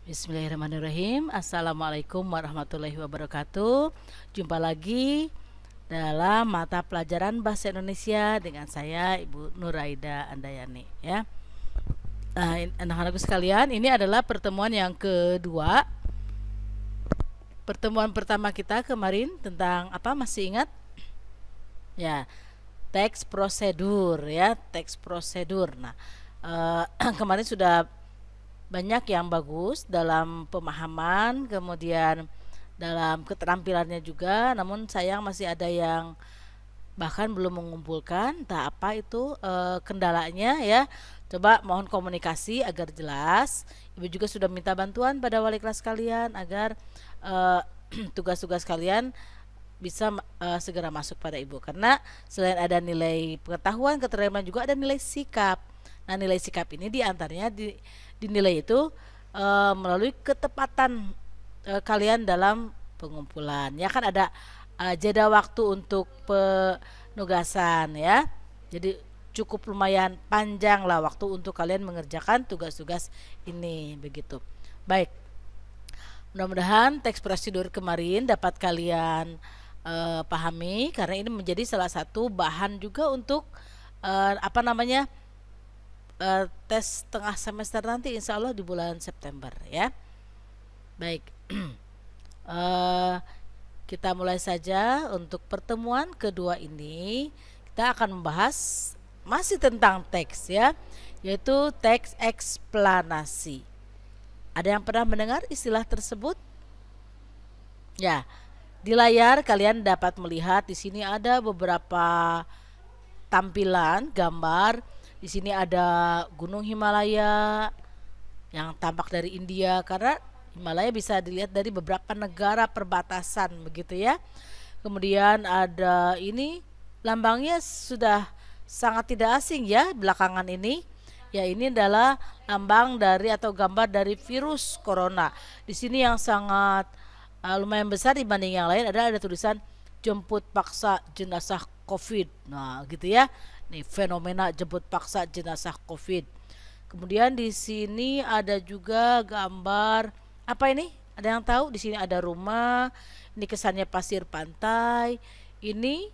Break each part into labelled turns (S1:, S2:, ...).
S1: Bismillahirrahmanirrahim. Assalamualaikum warahmatullahi wabarakatuh. Jumpa lagi dalam mata pelajaran bahasa Indonesia dengan saya Ibu Nuraida Andayani ya. Anak-anakku sekalian, ini adalah pertemuan yang kedua. Pertemuan pertama kita kemarin tentang apa, masih ingat? Ya, teks prosedur ya, teks prosedur. Nah, kemarin sudah banyak yang bagus dalam pemahaman, kemudian dalam keterampilannya juga, namun sayang masih ada yang bahkan belum mengumpulkan. Entah apa itu kendalanya ya. Coba mohon komunikasi agar jelas. Ibu juga sudah minta bantuan pada wali kelas kalian agar tugas-tugas kalian bisa segera masuk pada ibu, karena selain ada nilai pengetahuan, keterampilan, juga ada nilai sikap. Nah, nilai sikap ini diantaranya dinilai itu melalui ketepatan kalian dalam pengumpulan. Ya kan ada jeda waktu untuk penugasan ya. Jadi cukup lumayan panjang lah waktu untuk kalian mengerjakan tugas-tugas ini begitu. Baik. Mudah-mudahan teks prosedur kemarin dapat kalian pahami, karena ini menjadi salah satu bahan juga untuk tes tengah semester nanti, insya Allah di bulan September ya. Baik, kita mulai saja. Untuk pertemuan kedua ini kita akan membahas masih tentang teks ya, yaitu teks eksplanasi. Ada yang pernah mendengar istilah tersebut? Ya, di layar kalian dapat melihat di sini ada beberapa tampilan gambar. Di sini ada Gunung Himalaya yang tampak dari India, karena Himalaya bisa dilihat dari beberapa negara perbatasan begitu ya. Kemudian ada ini, lambangnya sudah sangat tidak asing ya belakangan ini. Ya, ini adalah lambang dari atau gambar dari virus corona. Di sini yang sangat lumayan besar dibanding yang lain ada tulisan jemput paksa jenazah COVID. Nah, gitu ya. Nih, fenomena jemput paksa jenazah COVID. Kemudian di sini ada juga gambar apa ini? Ada yang tahu? Di sini ada rumah. Ini kesannya pasir pantai. Ini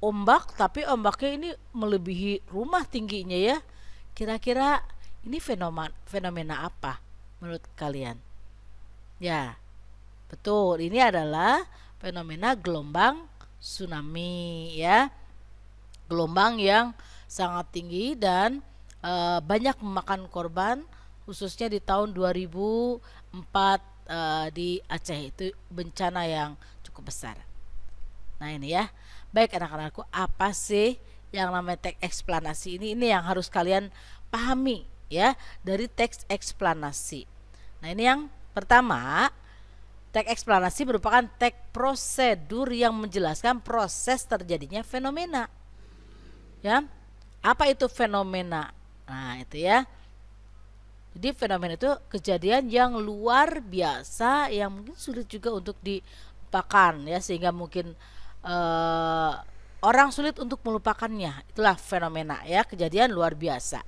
S1: ombak, tapi ombaknya ini melebihi rumah tingginya ya. Kira-kira ini fenomena apa menurut kalian? Ya, betul. Ini adalah fenomena gelombang tsunami ya. Gelombang yang sangat tinggi dan banyak memakan korban, khususnya di tahun 2004 di Aceh. Itu bencana yang cukup besar. Nah, ini ya. Baik anak-anakku, apa sih yang namanya teks eksplanasi ini? Ini yang harus kalian pahami ya dari teks eksplanasi. Nah, ini yang pertama. Teks eksplanasi merupakan teks prosedur yang menjelaskan proses terjadinya fenomena. Ya, apa itu fenomena? Nah, itu ya. Jadi fenomena itu kejadian yang luar biasa yang mungkin sulit juga untuk dilupakan ya, sehingga mungkin orang sulit untuk melupakannya. Itulah fenomena ya, kejadian luar biasa.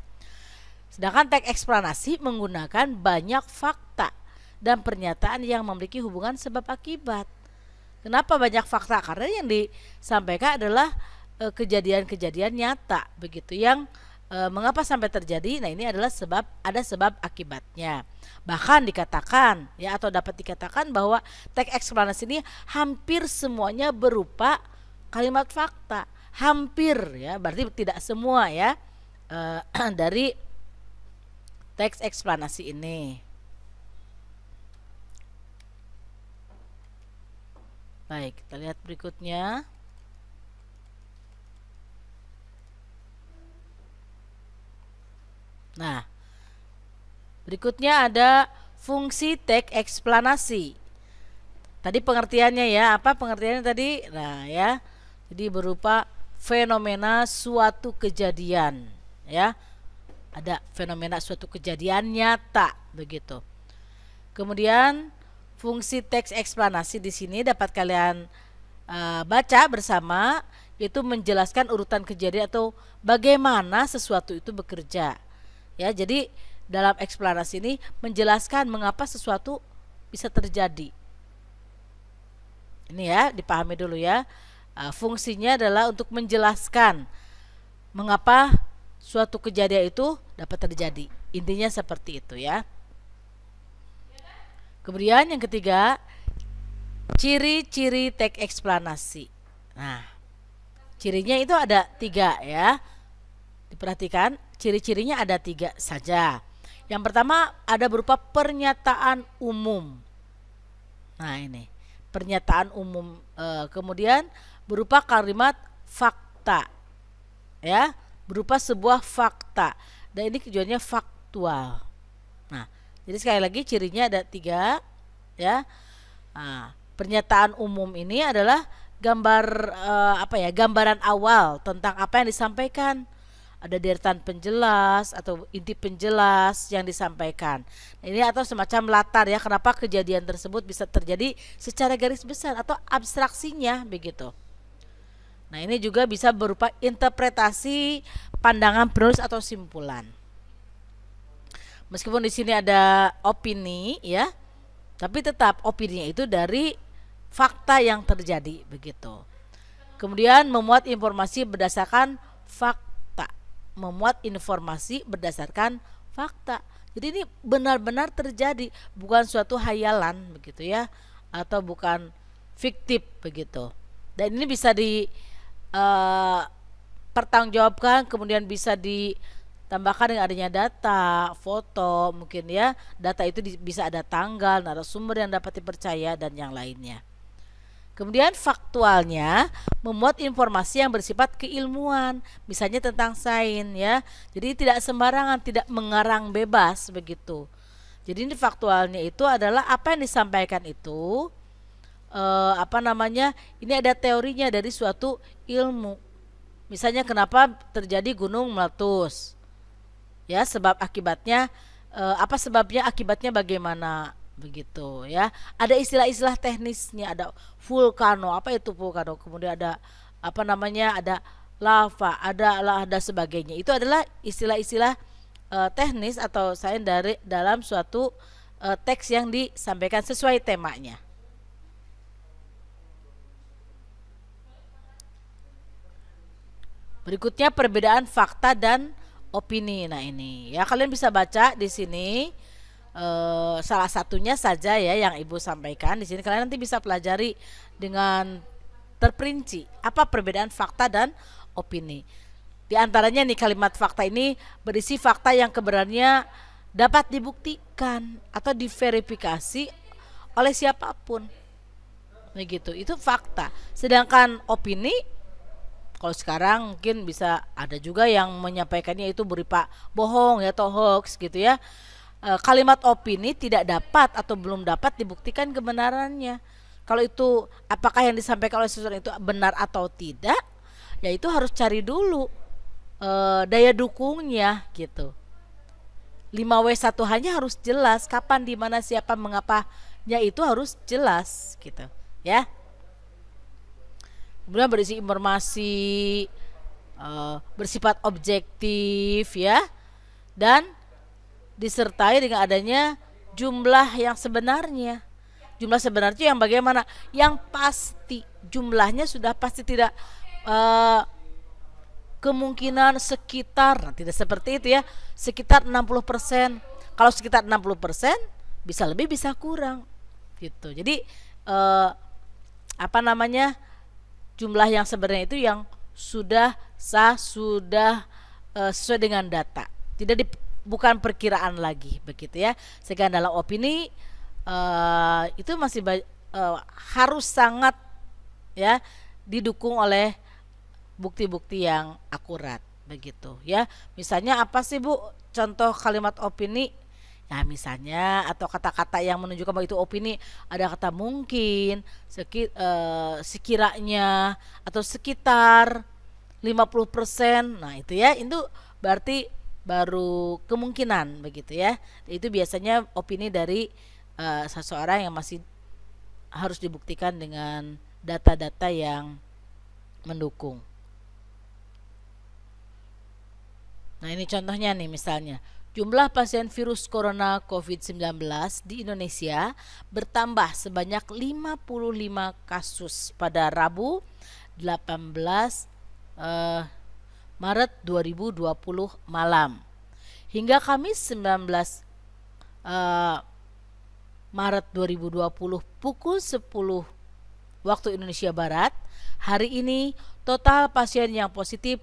S1: Sedangkan teks eksplanasi menggunakan banyak fakta dan pernyataan yang memiliki hubungan sebab akibat. Kenapa banyak fakta? Karena yang disampaikan adalah kejadian-kejadian nyata begitu yang mengapa sampai terjadi. Nah, ini adalah ada sebab akibatnya. Bahkan dikatakan ya, atau dapat dikatakan bahwa teks eksplanasi ini hampir semuanya berupa kalimat fakta. Hampir ya, berarti tidak semua ya dari teks eksplanasi ini. Baik, kita lihat berikutnya. Nah, berikutnya ada fungsi teks eksplanasi. Tadi pengertiannya ya, apa pengertiannya tadi? Nah ya, jadi berupa fenomena suatu kejadian ya. Ada fenomena suatu kejadian nyata begitu. Kemudian fungsi teks eksplanasi di sini dapat kalian baca bersama, yaitu menjelaskan urutan kejadian atau bagaimana sesuatu itu bekerja. Ya, jadi dalam eksplanasi ini menjelaskan mengapa sesuatu bisa terjadi. Ini ya, dipahami dulu ya. Fungsinya adalah untuk menjelaskan mengapa suatu kejadian itu dapat terjadi. Intinya seperti itu ya. Kemudian yang ketiga, ciri-ciri teks eksplanasi. Nah, cirinya itu ada 3 ya. Diperhatikan, ciri-cirinya ada 3 saja. Yang pertama ada berupa pernyataan umum. Nah ini pernyataan umum, kemudian berupa kalimat fakta, ya, berupa sebuah fakta, dan ini tujuannya faktual. Nah, jadi sekali lagi cirinya ada 3, ya. Nah, pernyataan umum ini adalah gambaran awal tentang apa yang disampaikan. Ada deretan penjelas atau inti penjelas yang disampaikan. Nah, ini atau semacam latar ya, kenapa kejadian tersebut bisa terjadi secara garis besar atau abstraksinya begitu. Nah, ini juga bisa berupa interpretasi pandangan penulis atau simpulan. Meskipun di sini ada opini ya, tapi tetap opininya itu dari fakta yang terjadi begitu. Kemudian memuat informasi berdasarkan fakta. Memuat informasi berdasarkan fakta. Jadi ini benar-benar terjadi, bukan suatu hayalan begitu ya, atau bukan fiktif begitu. Dan ini bisa pertanggungjawabkan, kemudian bisa ditambahkan dengan adanya data, foto mungkin ya. Data itu bisa ada tanggal, narasumber yang dapat dipercaya dan yang lainnya. Kemudian faktualnya memuat informasi yang bersifat keilmuan, misalnya tentang sains ya. Jadi tidak sembarangan, tidak mengarang bebas begitu. Jadi ini faktualnya itu adalah apa yang disampaikan itu ini ada teorinya dari suatu ilmu. Misalnya kenapa terjadi gunung meletus? Ya, sebab akibatnya apa sebabnya, akibatnya bagaimana? Begitu ya. Ada istilah-istilah teknisnya, ada vulkano, apa itu vulkano, kemudian ada ada lava, ada sebagainya. Itu adalah istilah-istilah teknis atau sains dari dalam suatu teks yang disampaikan sesuai temanya. Berikutnya perbedaan fakta dan opini. Nah ini ya, kalian bisa baca di sini. Salah satunya saja ya yang Ibu sampaikan di sini. Kalian nanti bisa pelajari dengan terperinci apa perbedaan fakta dan opini. Di antaranya nih, kalimat fakta ini berisi fakta yang kebenarannya dapat dibuktikan atau diverifikasi oleh siapapun. Begitu, itu fakta. Sedangkan opini, kalau sekarang mungkin bisa ada juga yang menyampaikannya itu berupa bohong ya, atau hoax gitu ya. Kalimat opini tidak dapat atau belum dapat dibuktikan kebenarannya. Kalau itu apakah yang disampaikan oleh seseorang itu benar atau tidak, ya itu harus cari dulu daya dukungnya gitu. 5W1 hanya harus jelas, kapan, di mana, siapa, mengapanya itu harus jelas gitu ya. Kemudian berisi informasi bersifat objektif ya, dan disertai dengan adanya jumlah yang sebenarnya. Jumlah sebenarnya yang bagaimana? Yang pasti, jumlahnya sudah pasti, tidak kemungkinan sekitar, tidak seperti itu ya, sekitar 60%. Kalau sekitar 60%, bisa lebih bisa kurang gitu. Jadi jumlah yang sebenarnya itu yang sudah sah, sudah sesuai dengan data, bukan perkiraan lagi begitu ya. Sehingga dalam opini itu masih harus sangat ya didukung oleh bukti-bukti yang akurat begitu ya. Misalnya apa sih Bu contoh kalimat opini? Ya misalnya, atau kata-kata yang menunjukkan bahwa itu opini, ada kata mungkin, sekiranya, atau sekitar 50%. Nah itu ya, itu berarti baru kemungkinan begitu ya. Itu biasanya opini dari seseorang yang masih harus dibuktikan dengan data-data yang mendukung. Nah ini contohnya nih, misalnya Jumlah pasien virus corona COVID-19 di Indonesia bertambah sebanyak 55 kasus pada Rabu 18 Maret 2020 malam. Hingga Kamis 19 Maret 2020 pukul 10 waktu Indonesia Barat, hari ini total pasien yang positif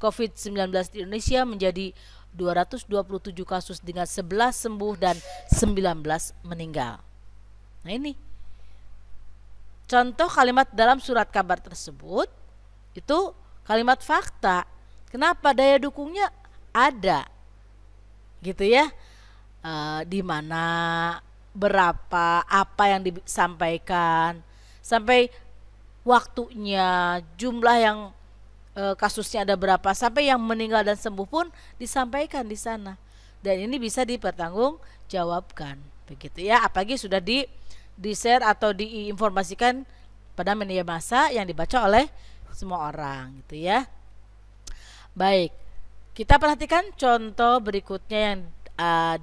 S1: COVID-19 di Indonesia menjadi 227 kasus dengan 11 sembuh dan 19 meninggal. Nah, ini contoh kalimat dalam surat kabar tersebut itu kalimat fakta. Kenapa? Daya dukungnya ada, gitu ya. Di mana, berapa, apa yang disampaikan, sampai waktunya, jumlah yang kasusnya ada berapa, sampai yang meninggal dan sembuh pun disampaikan di sana. Dan ini bisa dipertanggungjawabkan, begitu ya. Apalagi sudah di-share atau diinformasikan pada media massa yang dibaca oleh semua orang, gitu ya. Baik, kita perhatikan contoh berikutnya yang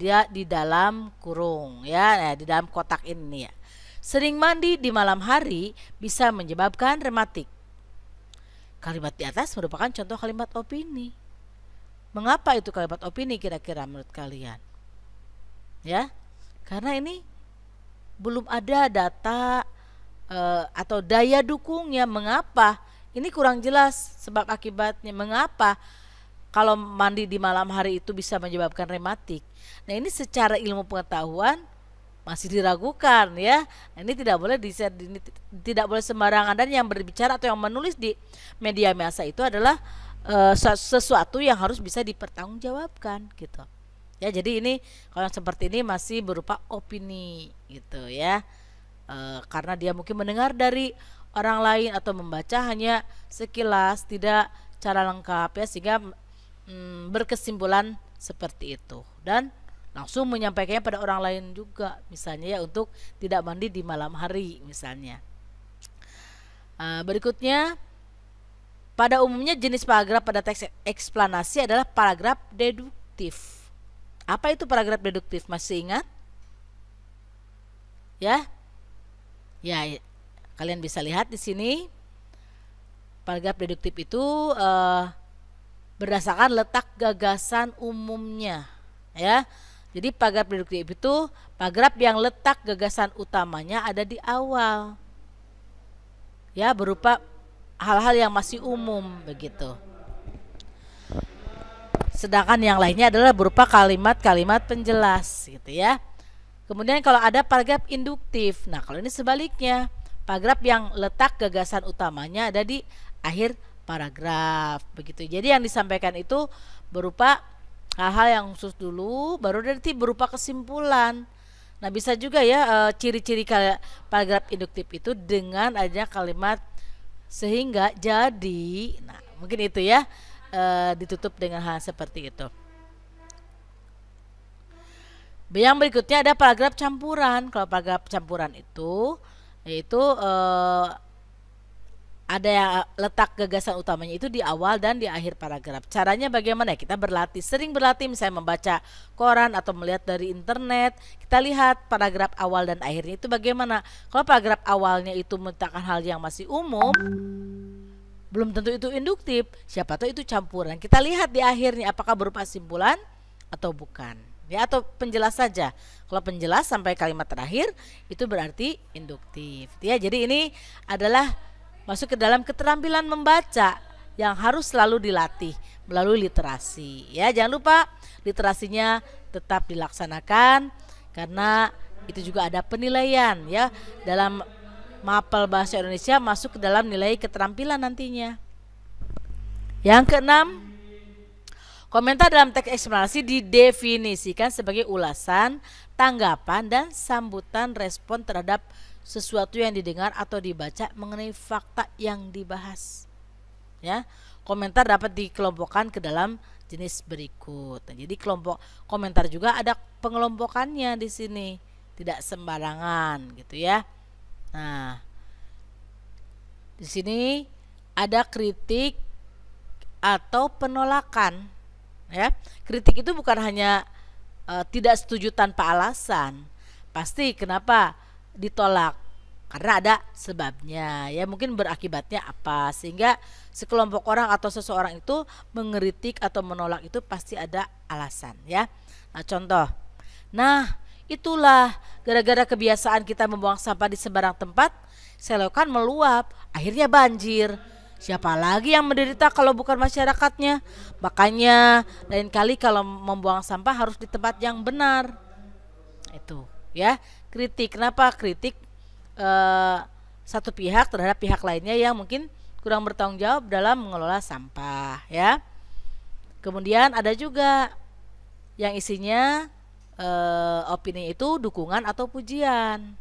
S1: dia di dalam kurung ya, di dalam kotak ini ya. Sering mandi di malam hari bisa menyebabkan rematik. Kalimat di atas merupakan contoh kalimat opini. Mengapa itu kalimat opini kira-kira menurut kalian? Ya, karena ini belum ada data atau daya dukungnya. Mengapa? Ini kurang jelas sebab akibatnya. Mengapa kalau mandi di malam hari itu bisa menyebabkan rematik? Nah, ini secara ilmu pengetahuan masih diragukan ya. Ini tidak boleh tidak boleh sembarangan, dan yang berbicara atau yang menulis di media massa itu adalah sesuatu yang harus bisa dipertanggungjawabkan gitu. Ya, jadi ini kalau yang seperti ini masih berupa opini gitu ya. Karena dia mungkin mendengar dari orang lain atau membaca hanya sekilas, tidak cara lengkap ya, sehingga berkesimpulan seperti itu dan langsung menyampaikannya pada orang lain juga, misalnya ya, untuk tidak mandi di malam hari misalnya. Berikutnya, pada umumnya jenis paragraf pada teks eksplanasi adalah paragraf deduktif. Apa itu paragraf deduktif? Masih ingat? Ya, kalian bisa lihat di sini. Paragraf deduktif itu berdasarkan letak gagasan umumnya, ya. Jadi paragraf deduktif itu paragraf yang letak gagasan utamanya ada di awal, ya, berupa hal-hal yang masih umum begitu. Sedangkan yang lainnya adalah berupa kalimat-kalimat penjelas, gitu ya. Kemudian kalau ada paragraf induktif, nah kalau ini sebaliknya, paragraf yang letak gagasan utamanya ada di akhir paragraf begitu. Jadi yang disampaikan itu berupa hal-hal yang khusus dulu, baru nanti berupa kesimpulan. Nah, bisa juga ya ciri-ciri paragraf induktif itu dengan adanya kalimat sehingga jadi. Nah, mungkin itu ya, ditutup dengan hal seperti itu. Yang berikutnya ada paragraf campuran. Kalau paragraf campuran itu yaitu ada yang letak gagasan utamanya itu di awal dan di akhir paragraf. Caranya bagaimana? Kita berlatih, sering berlatih, misalnya membaca koran atau melihat dari internet. Kita lihat paragraf awal dan akhirnya itu bagaimana. Kalau paragraf awalnya itu menetapkan hal yang masih umum, belum tentu itu induktif, siapa tahu itu campuran. Kita lihat di akhirnya apakah berupa simpulan atau bukan, ya, atau penjelas saja. Kalau penjelas sampai kalimat terakhir itu berarti induktif, ya. Jadi ini adalah masuk ke dalam keterampilan membaca yang harus selalu dilatih melalui literasi, ya. Jangan lupa literasinya tetap dilaksanakan karena itu juga ada penilaian, ya. Dalam mapel bahasa Indonesia masuk ke dalam nilai keterampilan nantinya. Yang keenam, komentar dalam teks eksplanasi didefinisikan sebagai ulasan, tanggapan, dan sambutan respon terhadap sesuatu yang didengar atau dibaca mengenai fakta yang dibahas, ya. Komentar dapat dikelompokkan ke dalam jenis berikut. Nah, jadi kelompok komentar juga ada pengelompokannya di sini, tidak sembarangan gitu ya. Nah, di sini ada kritik atau penolakan, ya. Kritik itu bukan hanya tidak setuju tanpa alasan. Pasti kenapa ditolak? Karena ada sebabnya, ya mungkin berakibatnya apa, sehingga sekelompok orang atau seseorang itu mengkritik atau menolak itu pasti ada alasan, ya. Nah, contoh. Nah, itulah gara-gara kebiasaan kita membuang sampah di sembarang tempat, selokan meluap, akhirnya banjir. Siapa lagi yang menderita kalau bukan masyarakatnya? Makanya lain kali kalau membuang sampah harus di tempat yang benar. Itu, ya. Kritik. Kenapa kritik satu pihak terhadap pihak lainnya yang mungkin kurang bertanggung jawab dalam mengelola sampah, ya. Kemudian ada juga yang isinya opini itu dukungan atau pujian.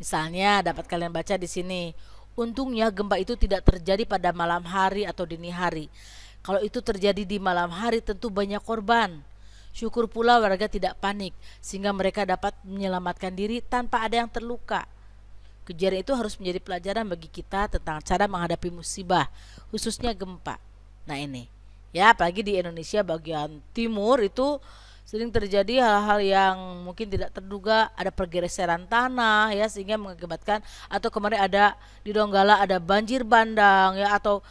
S1: Misalnya dapat kalian baca di sini, untungnya gempa itu tidak terjadi pada malam hari atau dini hari. Kalau itu terjadi di malam hari tentu banyak korban. Syukur pula warga tidak panik sehingga mereka dapat menyelamatkan diri tanpa ada yang terluka. Kejadian itu harus menjadi pelajaran bagi kita tentang cara menghadapi musibah, khususnya gempa. Nah ini, ya apalagi di Indonesia bagian timur itu sering terjadi hal-hal yang mungkin tidak terduga, ada pergeseran tanah ya sehingga mengakibatkan, atau kemarin ada di Donggala ada banjir bandang ya, atau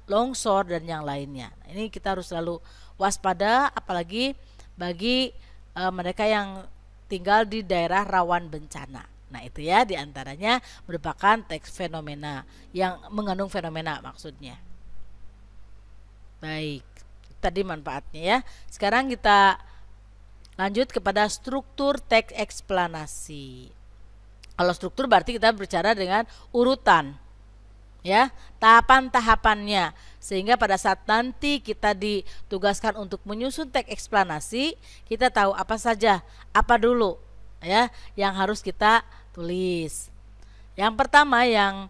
S1: longsor dan yang lainnya. Nah, ini kita harus selalu waspada apalagi bagi mereka yang tinggal di daerah rawan bencana. Nah itu ya diantaranya merupakan teks fenomena yang mengandung fenomena maksudnya. Baik, tadi manfaatnya ya. Sekarang kita lanjut kepada struktur teks eksplanasi. Kalau struktur berarti kita bicara dengan urutan, ya, tahapan-tahapannya, sehingga pada saat nanti kita ditugaskan untuk menyusun teks eksplanasi, kita tahu apa saja, apa dulu ya yang harus kita tulis. Yang pertama yang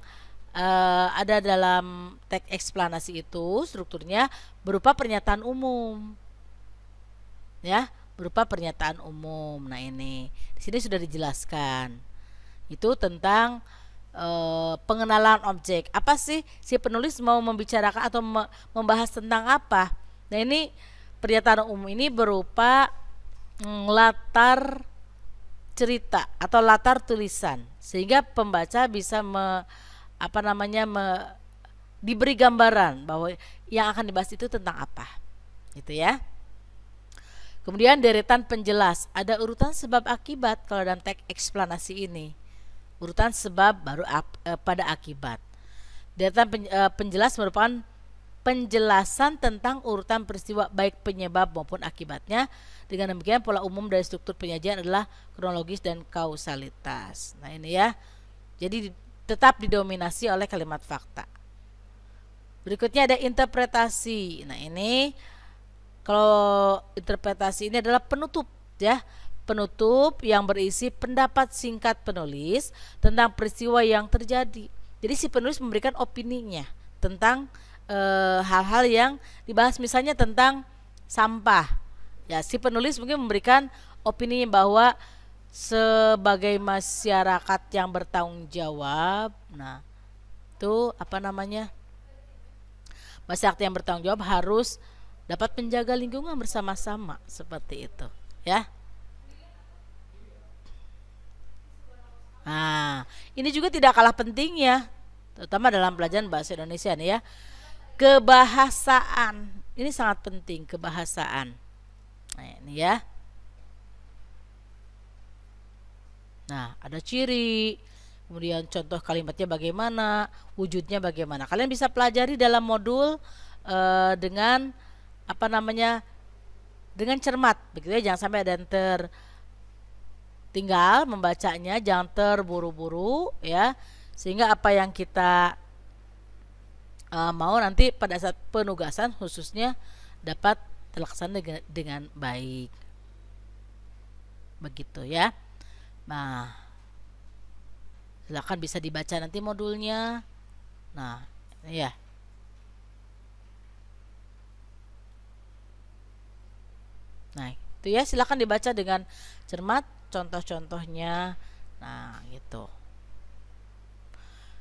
S1: ada dalam teks eksplanasi itu strukturnya berupa pernyataan umum, ya, berupa pernyataan umum. Nah ini di sini sudah dijelaskan itu tentang pengenalan objek. Apa sih si penulis mau membicarakan atau membahas tentang apa? Nah ini pernyataan umum ini berupa latar cerita atau latar tulisan sehingga pembaca bisa diberi gambaran bahwa yang akan dibahas itu tentang apa, gitu ya. Kemudian deretan penjelas, ada urutan sebab akibat kalau dalam teks eksplanasi ini. Urutan sebab baru pada akibat. Deretan penjelas merupakan penjelasan tentang urutan peristiwa baik penyebab maupun akibatnya. Dengan demikian pola umum dari struktur penyajian adalah kronologis dan kausalitas. Nah ini ya, jadi tetap didominasi oleh kalimat fakta. Berikutnya ada interpretasi. Nah ini kalau interpretasi ini adalah penutup ya, penutup yang berisi pendapat singkat penulis tentang peristiwa yang terjadi. Jadi si penulis memberikan opininya tentang hal-hal yang dibahas, misalnya tentang sampah. Ya, si penulis mungkin memberikan opini bahwa sebagai masyarakat yang bertanggung jawab, nah itu masyarakat yang bertanggung jawab harus dapat menjaga lingkungan bersama-sama seperti itu, ya. Nah, ini juga tidak kalah pentingnya, terutama dalam pelajaran bahasa Indonesia nih ya. Kebahasaan, ini sangat penting, kebahasaan. Nah, ini ya. Nah, ada ciri, kemudian contoh kalimatnya bagaimana, wujudnya bagaimana. Kalian bisa pelajari dalam modul dengan dengan cermat, begitu ya. Jangan sampai ada yang tinggal membacanya, jangan terburu-buru ya, sehingga apa yang kita mau nanti pada saat penugasan khususnya dapat terlaksana dengan baik, begitu ya. Nah silakan bisa dibaca nanti modulnya. Nah ini ya. Nah itu ya, silakan dibaca dengan cermat contoh-contohnya. Nah gitu.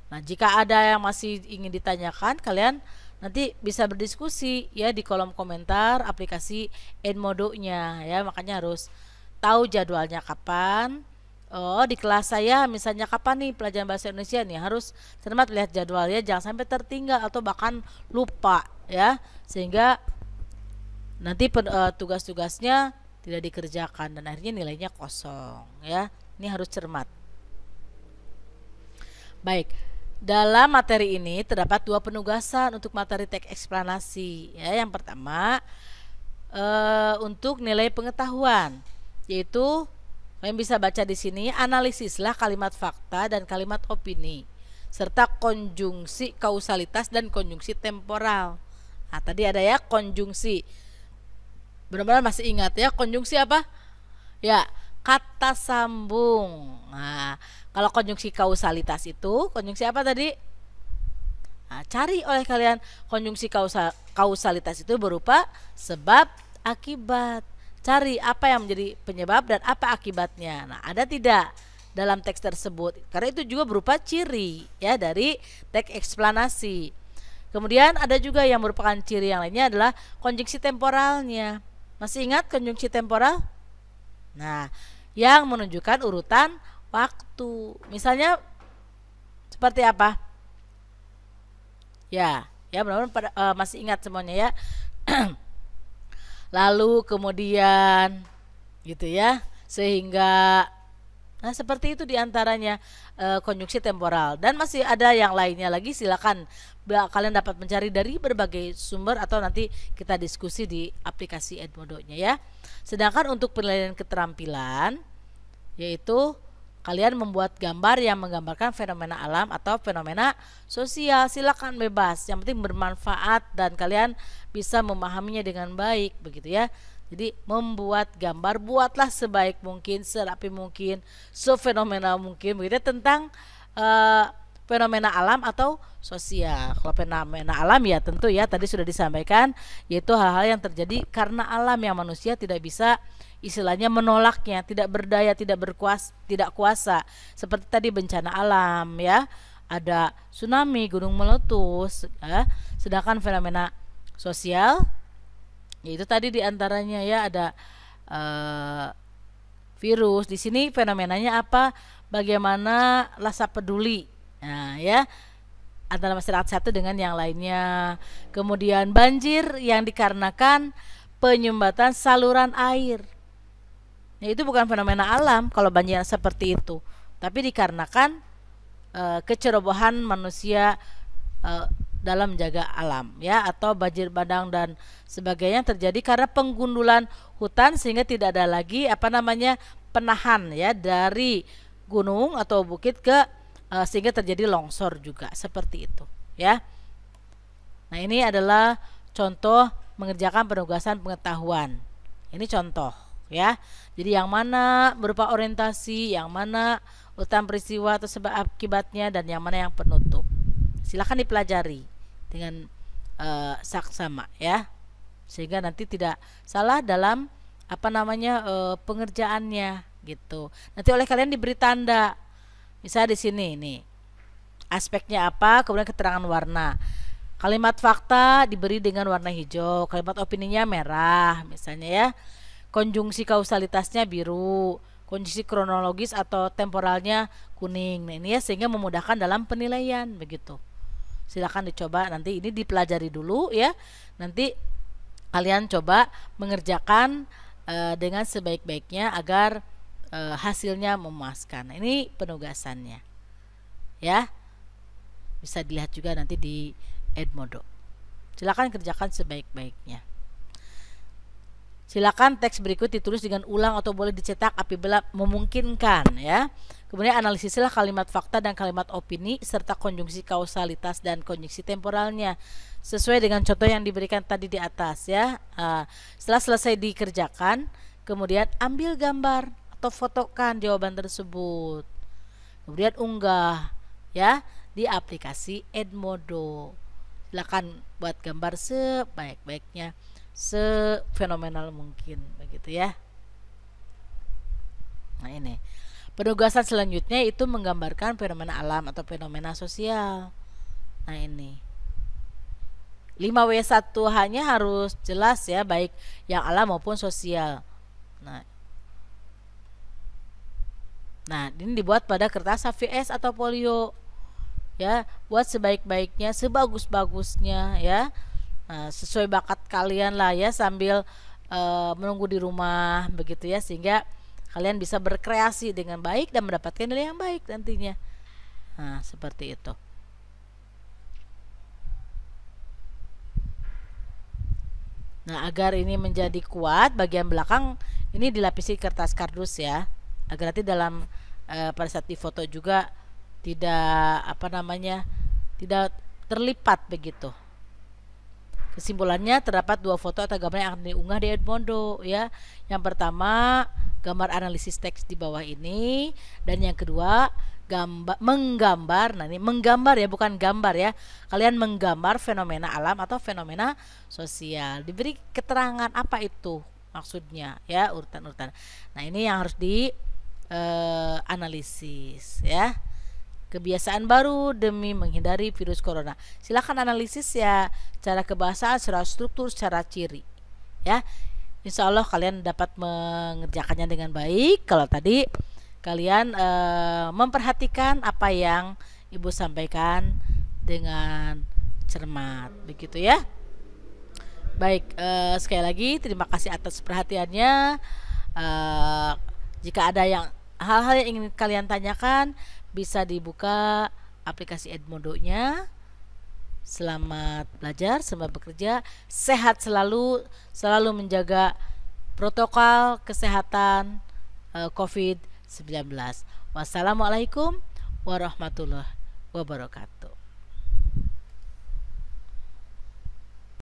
S1: Nah jika ada yang masih ingin ditanyakan, kalian nanti bisa berdiskusi ya di kolom komentar aplikasi Edmodo-nya ya. Makanya harus tahu jadwalnya kapan. Oh, di kelas saya misalnya kapan nih pelajaran bahasa Indonesia nih, harus cermat lihat jadwalnya, jangan sampai tertinggal atau bahkan lupa ya, sehingga nanti tugas-tugasnya tidak dikerjakan dan akhirnya nilainya kosong ya. Ini harus cermat. Baik, dalam materi ini terdapat 2 penugasan untuk materi teks eksplanasi ya. Yang pertama untuk nilai pengetahuan, yaitu yang bisa baca di sini, analisislah kalimat fakta dan kalimat opini serta konjungsi kausalitas dan konjungsi temporal. Nah, tadi ada ya konjungsi. Benar-benar masih ingat ya konjungsi apa? Ya, kata sambung. Nah, kalau konjungsi kausalitas itu, konjungsi apa tadi? Nah, cari oleh kalian konjungsi kausalitas itu berupa sebab akibat. Cari apa yang menjadi penyebab dan apa akibatnya. Nah, ada tidak dalam teks tersebut? Karena itu juga berupa ciri ya dari teks eksplanasi. Kemudian ada juga yang merupakan ciri yang lainnya adalah konjungsi temporalnya. Masih ingat konjungsi temporal? Nah, yang menunjukkan urutan waktu. Misalnya seperti apa? Ya benar-benar masih ingat semuanya ya. Lalu kemudian gitu ya, sehingga nah seperti itu diantaranya konjungsi temporal. Dan masih ada yang lainnya lagi, silakan kalian dapat mencari dari berbagai sumber atau nanti kita diskusi di aplikasi Edmodo-nya ya. Sedangkan untuk penilaian keterampilan, yaitu kalian membuat gambar yang menggambarkan fenomena alam atau fenomena sosial. Silakan bebas, yang penting bermanfaat dan kalian bisa memahaminya dengan baik begitu ya. Jadi membuat gambar, buatlah sebaik mungkin, serapi mungkin, sefenomenal mungkin begitu ya, tentang fenomena alam atau sosial. Kalau fenomena alam ya tentu ya tadi sudah disampaikan, yaitu hal-hal yang terjadi karena alam yang manusia tidak bisa istilahnya menolaknya, tidak berdaya, tidak kuasa. Seperti tadi bencana alam ya, ada tsunami, gunung meletus ya. Sedangkan fenomena sosial yaitu tadi diantaranya ya ada virus. Di sini fenomenanya apa? Bagaimana rasa peduli. Nah ya, antara masyarakat satu dengan yang lainnya. Kemudian banjir yang dikarenakan penyumbatan saluran air. Nah, itu bukan fenomena alam kalau banjir seperti itu, tapi dikarenakan kecerobohan manusia dalam menjaga alam ya, atau banjir bandang dan sebagainya terjadi karena penggundulan hutan sehingga tidak ada lagi penahan ya dari gunung atau bukit ke sehingga terjadi longsor juga seperti itu ya. Nah, ini adalah contoh mengerjakan penugasan pengetahuan. Ini contoh ya. Jadi yang mana berupa orientasi, yang mana urutan peristiwa atau sebab akibatnya, dan yang mana yang penutup. Silakan dipelajari dengan saksama ya, sehingga nanti tidak salah dalam pengerjaannya gitu. Nanti oleh kalian diberi tanda. Misalnya di sini nih aspeknya apa, kemudian keterangan warna. Kalimat fakta diberi dengan warna hijau, kalimat opininya merah misalnya ya. Konjungsi kausalitasnya biru, konjungsi kronologis atau temporalnya kuning. Nah, ini ya sehingga memudahkan dalam penilaian begitu. Silakan dicoba, nanti ini dipelajari dulu ya. Nanti kalian coba mengerjakan dengan sebaik-baiknya agar hasilnya memuaskan. Nah, ini penugasannya ya. Bisa dilihat juga nanti di Edmodo. Silakan kerjakan sebaik-baiknya. Silakan teks berikut ditulis dengan ulang atau boleh dicetak apabila memungkinkan ya. Kemudian analisislah kalimat fakta dan kalimat opini serta konjungsi kausalitas dan konjungsi temporalnya sesuai dengan contoh yang diberikan tadi di atas ya. Setelah selesai dikerjakan, kemudian ambil gambar atau fotokan jawaban tersebut. Kemudian unggah ya di aplikasi Edmodo. Silakan buat gambar sebaik-baiknya, sefenomenal mungkin begitu ya. Nah, ini penugasan selanjutnya itu menggambarkan fenomena alam atau fenomena sosial. Nah, ini 5W1 hanya harus jelas ya, baik yang alam maupun sosial. Nah, ini dibuat pada kertas HVS atau folio ya, buat sebaik-baiknya, sebagus-bagusnya ya. Nah, sesuai bakat kalian lah ya, sambil menunggu di rumah begitu ya, sehingga kalian bisa berkreasi dengan baik dan mendapatkan nilai yang baik nantinya. Nah, seperti itu. Nah, agar ini menjadi kuat, bagian belakang ini dilapisi kertas kardus ya, agar nanti dalam pada saat difoto juga tidak tidak terlipat begitu. Kesimpulannya, terdapat 2 foto atau gambar yang akan diunggah di Edmodo ya. Yang pertama, gambar analisis teks di bawah ini, dan yang kedua menggambar. Nah, ini menggambar ya, bukan gambar ya. Kalian menggambar fenomena alam atau fenomena sosial. Diberi keterangan apa itu maksudnya ya, urutan-urutan. Nah, ini yang harus di analisis ya. Kebiasaan baru demi menghindari virus corona. Silakan analisis ya, cara kebahasaan, secara struktur, secara ciri ya. Insya Allah kalian dapat mengerjakannya dengan baik kalau tadi kalian memperhatikan apa yang Ibu sampaikan dengan cermat begitu ya. Baik, sekali lagi terima kasih atas perhatiannya. Jika ada hal-hal yang ingin kalian tanyakan, bisa dibuka aplikasi Edmodo-nya. Selamat belajar, selamat bekerja, sehat selalu menjaga protokol kesehatan COVID-19. Wassalamualaikum warahmatullahi wabarakatuh.